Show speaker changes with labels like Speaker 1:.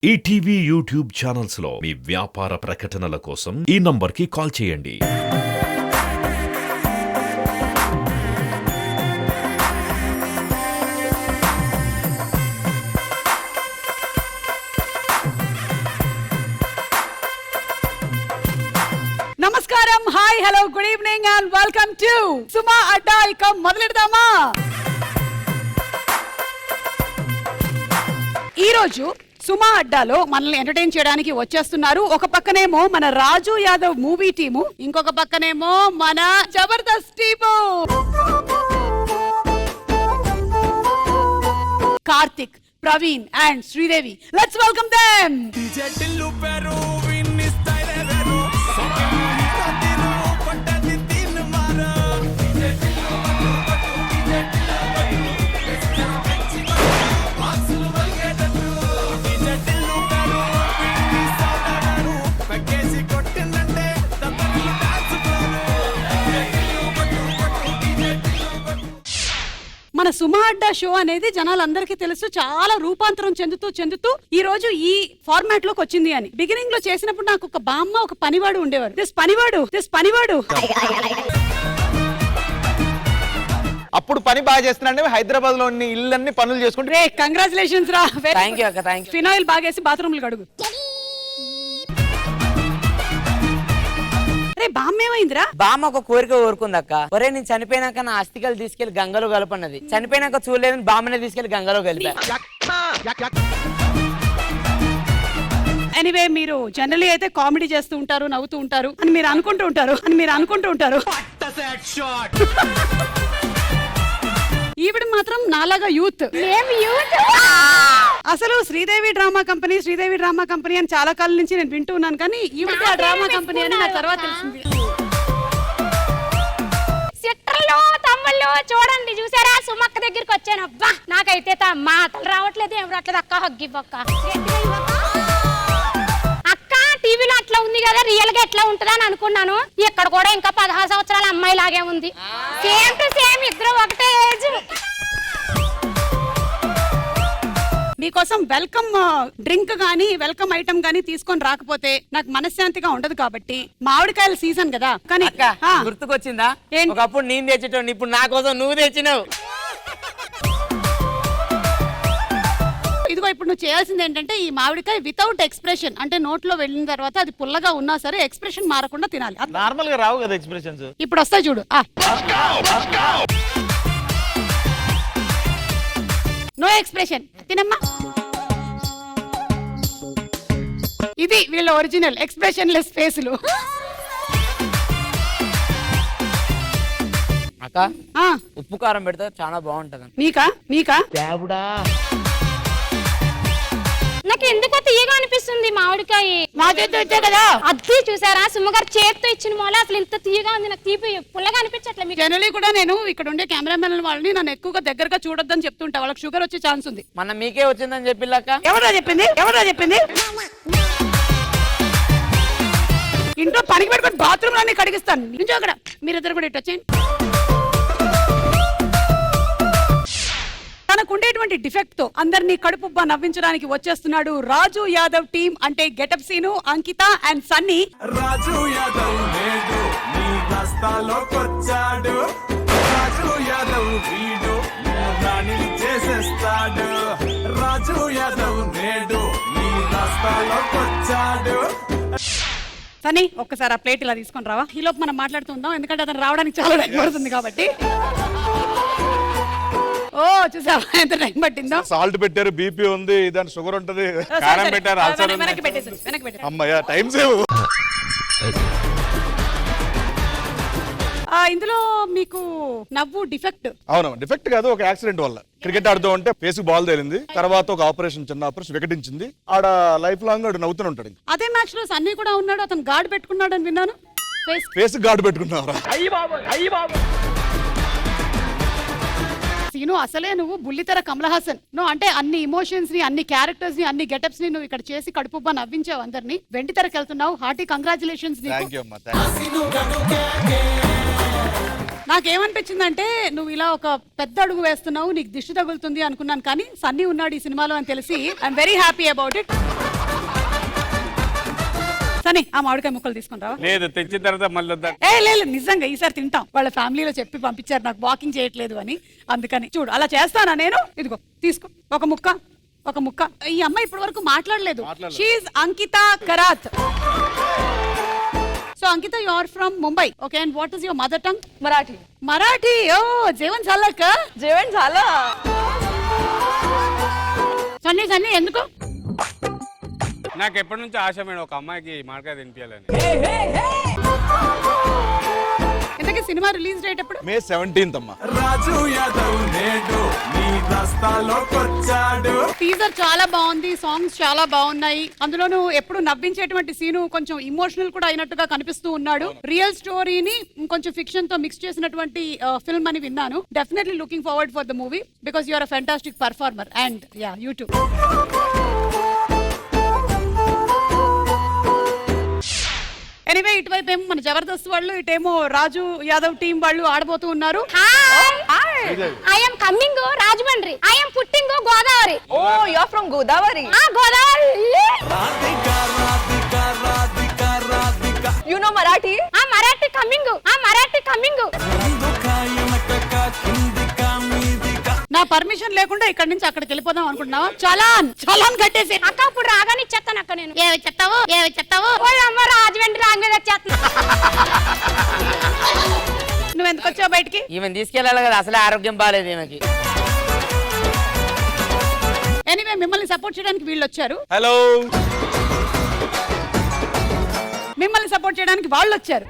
Speaker 1: ETV YouTube channels లో మీ వ్యాపార ప్రకటనల కోసం ఈ నంబర్కి కాల్ చేయండి.
Speaker 2: నమస్కారం, hi, hello, good evening and welcome to Suma Adda. ఇక మొదలెడదామా? ఈ రోజు సుమా అడ్డాలో మనల్ని ఎంటర్టైన్ చేయడానికి వచ్చేస్తున్నారు. ఒక పక్కనేమో మన రాజు యాదవ్ మూవీ టీము, ఇంకొక పక్కనేమో మన Jabardasth team. Karthik, Praveen and Sridevi. Let's welcome them. మన సుమా అడ్డా షో అనేది జనాలందరికీ తెలుసు, చాలా రూపాంతరం చెందుతూ ఈ రోజు ఈ ఫార్మాట్ లోకి వచ్చింది అని. బిగినింగ్ లో చేసినప్పుడు నాకు ఒక బామ్మ, ఒక పనివాడు ఉండేవారు. దిస్ పనివాడు
Speaker 3: అప్పుడు పని బాగా చేస్తున్నాండి. హైదరాబాద్ లో ఇళ్ళన్ని పనులు చేసుకుంటే
Speaker 2: కంగ్రాచులేషన్స్ రా.
Speaker 4: థాంక్యూ అక్క, థాంక్యూ.
Speaker 2: ఫినాయిల్ బాగేసి బాత్రూమ్లు కడుగు. బామ్మేమైందిరా?
Speaker 4: బామ్మ ఒక కోరిక కోరుకుంది అక్క. ఒరే, నేను చనిపోయినాక నా అస్థికలు తీసుకెళ్లి గంగలో కలపన్నది. చనిపోయినాక చూడలేదని బామ్మనే తీసుకెళ్లి గంగలో కలిపా.
Speaker 2: ఎనీవే, మీరు జనరలీ అయితే కామెడీ చేస్తూ ఉంటారు, నవ్వుతూ ఉంటారు అని మీరు అనుకుంటూ ఉంటారు. ఈవిడ మాత్రం నాలాగా యూత్. అసలు శ్రీదేవి డ్రామా కంపెనీ అని చాలా కాలం నుంచి నేను వింటూ ఉన్నాను, కానీ ఈవిడ ఆ డ్రామా కంపెనీ అని నా తర్వాత తెలిసింది.
Speaker 5: సిస్టర్లు, తమ్ముళ్ళు చూడండి, చూసారా సుమక్క దగ్గరికి వచ్చాను. అబ్బా, నాకైతే మాటలు రావట్లేదు, ఏం రావట్లేదు. అక్క హగ్గివ్వక్క. అక్క టీవీలో అట్లా ఉంది కదా, రియల్ గా ఎట్లా ఉంటుందా అని అనుకున్నాను. ఇక్కడ కూడా ఇంకా 16 సంవత్సరాల అమ్మాయి లాగే ఉంది. సేమ్ టు సేమ్, ఇద్దరు ఒకటే ఏజ్.
Speaker 2: మీకోసం వెల్కమ్ డ్రింక్ గానీ, వెల్కమ్ ఐటమ్ గానీ తీసుకొని రాకపోతే నాకు మనశ్శాంతిగా ఉండదు. కాబట్టి మామిడికాయల సీజన్ కదా. కానీ
Speaker 4: గుర్తుకొచ్చిందా? ఒకప్పుడు నేను తెచ్చేటోని, ఇప్పుడు నా కోసం నువ్వు తెచ్చినావు.
Speaker 2: ఇదిగో, ఇప్పుడు నువ్వు చేయాల్సింది ఏంటంటే ఈ మామిడికాయ వితౌట్ ఎక్స్ప్రెషన్, అంటే నోట్లో వెళ్ళిన తర్వాత అది పుల్లగా ఉన్నా సరే ఎక్స్ప్రెషన్ మారకుండా తినాలి.
Speaker 3: నార్మల్ గా రావు కదా ఎక్స్ప్రెషన్స్.
Speaker 2: ఇప్పుడు వస్తాయి చూడు. నో ఎక్స్ప్రెషన్, తినమ్మా. ఇది వీళ్ళ ఒరిజినల్ ఎక్స్ప్రెషన్ లెస్ ఫేసులు.
Speaker 4: అక్క, ఉప్పు కారం పెడితే చాలా బాగుంటది.
Speaker 2: నీకా
Speaker 5: నాకు ఎందుకో తీయగా అనిపిస్తుంది మామిడికాయ.
Speaker 2: మా చేతితో ఇచ్చే కదా.
Speaker 5: అది చూసారా, సుమ్మగారు చేతితో ఇచ్చిన మూల అసలు ఇంత తీయగా ఉంది. నాకు తీపి పుల్లగా అనిపించట్లే. మీకు
Speaker 2: జనరలీ కూడా నేను ఇక్కడ ఉండే కెమెరామెన్ వాళ్ళని నన్ను ఎక్కువగా దగ్గరగా చూడొద్దని చెప్తుంటా. వాళ్ళకి షుగర్ వచ్చే ఛాన్స్ ఉంది.
Speaker 4: మన మీకే వచ్చిందని చెప్పిల్లక్క.
Speaker 2: ఎవరా చెప్పింది? ఇంట్లో పనికి పెట్టుకుని బాత్రూమ్ అన్ని కడిగిస్తాను. నిజం అక్కడ మీరిద్దరు కూడా ఇటు వచ్చేయండి. తనకుండేటువంటి డిఫెక్ట్ తో అందరినీ కడుపుబ్బా నవ్వించడానికి వచ్చేస్తున్నాడు రాజు యాదవ్ టీమ్. అంటే గెటప్ సీను, అంకిత అండ్ సన్నీ.
Speaker 6: రాజు యాదవ్ నేడు నీ దస్తాలోకొచ్చాడు. రాజు యాదవ్ వీడు రాణిని చేసేస్తాడు. రాజు యాదవ్ నేడు నీ దస్తాలోకొచ్చాడు.
Speaker 2: సన్నీ, ఒక్కసారి ఆ ప్లేట్ ఇలా తీసుకొని రావా. ఈ లోపు మనం మాట్లాడుతుందాం, ఎందుకంటే అతను రావడానికి చాలా టైం పడుతుంది కాబట్టి. ఓ, చూసావా ఎంత టైం పట్టిందో.
Speaker 7: సాల్ట్ పెట్టారు, బీపీ ఉంది, దాని షుగర్ ఉంటది, కారం పెట్టారు, అల్సర్ ఉంది.
Speaker 2: వెనక్కి పెట్టేసి.
Speaker 7: అమ్మయ్య, టైం సేవ్.
Speaker 2: ఇందులో మీకు నవ్వు డిఫెక్ట్.
Speaker 7: అవును, డిఫెక్ట్ కాదు, ఒక యాక్సిడెంట్ వల్ల క్రికెట్ ఆడుతూ ఉంటే ఫేస్ బాల్ తేలింది. తర్వాత ఒక చిన్న ఆపరేషన్ వికటించింది. ఆడ లైఫ్ లాంగ్ ఆడు నవ్వుతూనే ఉంటాడు.
Speaker 2: అదే మ్యాచ్ లో సన్నీ కూడా ఉన్నాడు, అతను గార్డ్ పెట్టుకున్నాడు అని విన్నాను.
Speaker 7: Face gourd పెట్టుకున్నావురా?
Speaker 2: సీను, అసలే నువ్వు బుల్లితెర కమల్ హాసన్. నువ్వు అంటే అన్ని ఇమోషన్స్ ని, అన్ని క్యారెక్టర్స్ ని, అన్ని గెటప్స్ ని నువ్వు ఇక్కడ చేసి కడుపుబ్బా నవ్వించావు అందరినీ. వెండి తెరకి వెళ్తున్నావు. Hearty congratulations. నాకేమనిపించిందంటే నువ్వు ఇలా ఒక పెద్ద అడుగు వేస్తున్నావు, నీకు దిష్టి తగులుతుంది అనుకున్నాను, కానీ సన్నీ ఉన్నాడు ఈ సినిమాలో అని తెలిసి I'm very happy about it. సరే ఆ మామిడికాయ ముక్కలు తీసుకుని రావా?
Speaker 8: లేదు తెచ్చిన తర్వాత మళ్ళీ వద్దా.
Speaker 2: లేదు నిజంగా ఈసారి తింటాం. వాళ్ళ ఫ్యామిలీలో చెప్పి పంపించారు నాకు వాకింగ్ చేయట్లేదు అని, అందుకని చూడు అలా చేస్తానా నేను. ఇదిగో తీసుకో ఒక ముక్క. ఈ అమ్మాయి ఇప్పటి వరకు మాట్లాడలేదు. షీఈ్ Ankita Karat. So Ankita, you are from Mumbai. Okay, and what is your mother tongue? Marathi. ओ जेवण झालं का?
Speaker 9: जेवण झालं.
Speaker 2: సన్నీ ఎందుకు?
Speaker 8: నాకు ఎప్పటి నుంచి ఆశ మేడం ఒక అమ్మాయికి మామిడికాయ తినిపించాలని.
Speaker 2: ఇంతకీ సినిమా రిలీజ్ డేట్ ఎప్పుడు?
Speaker 7: మే 17th అమ్మా.
Speaker 6: రాజు యాదవ్ నేడు నీ రస్తాలోకొచ్చాడు.
Speaker 2: టీజర్ చాలా బాగుంది, సాంగ్స్ చాలా బాగున్నాయి. అందులోనూ ఎప్పుడు నవ్వించేటువంటి సీను కొంచెం ఇమోషనల్ కూడా అయినట్టుగా కనిపిస్తూ ఉన్నాడు. రియల్ స్టోరీని కొంచెం ఫిక్షన్ తో మిక్స్ చేసినటువంటి ఫిల్మ్ అని విన్నాను. Definitely looking forward for the movie because you are a fantastic performer and yeah you too. Anyway, ఇటువైపు ఏమో మన జబర్దస్త్ వాళ్ళు, ఇటేమో రాజు యాదవ్ టీం వాళ్ళు ఆడబోతూ ఉన్నారు.
Speaker 5: I am coming Rajahmundry. I am putting Godavari.
Speaker 9: Oh, you're from Godavari.
Speaker 5: Godavari.
Speaker 6: Radhika Radhika Radhika Radhika
Speaker 9: You know Marathi?
Speaker 5: Marathi coming. Marathi coming.
Speaker 6: దుకాయనక కిందిక మీదిక.
Speaker 2: నా పర్మిషన్ లేకుండా ఇక్కడి నుంచి అక్కడికి వెళ్ళిపోదాం అనుకుంటున్నావా? చలాన్ కట్టేసి.
Speaker 5: అక్క ఇప్పుడు రాగానే ఇచ్చేస్తాను అక్క. నేను ఏవి చెప్తావు ఓయ్ అమ్మ రాజమండ్రి రాగా వచ్చేస్తున్నా.
Speaker 2: నువ్వు ఎందుకు వచ్చావు బయటికి?
Speaker 4: ఈమెను తీసుకెళ్ళాలి కదా, అసలే ఆరోగ్యం బాగాలేదు ఈమెకి.
Speaker 2: ఎనీవే, మిమ్మల్ని సపోర్ట్ చేయడానికి వీళ్ళు వచ్చారు.
Speaker 7: హలో.
Speaker 2: మిమ్మల్ని సపోర్ట్ చేయడానికి వాళ్ళు వచ్చారు.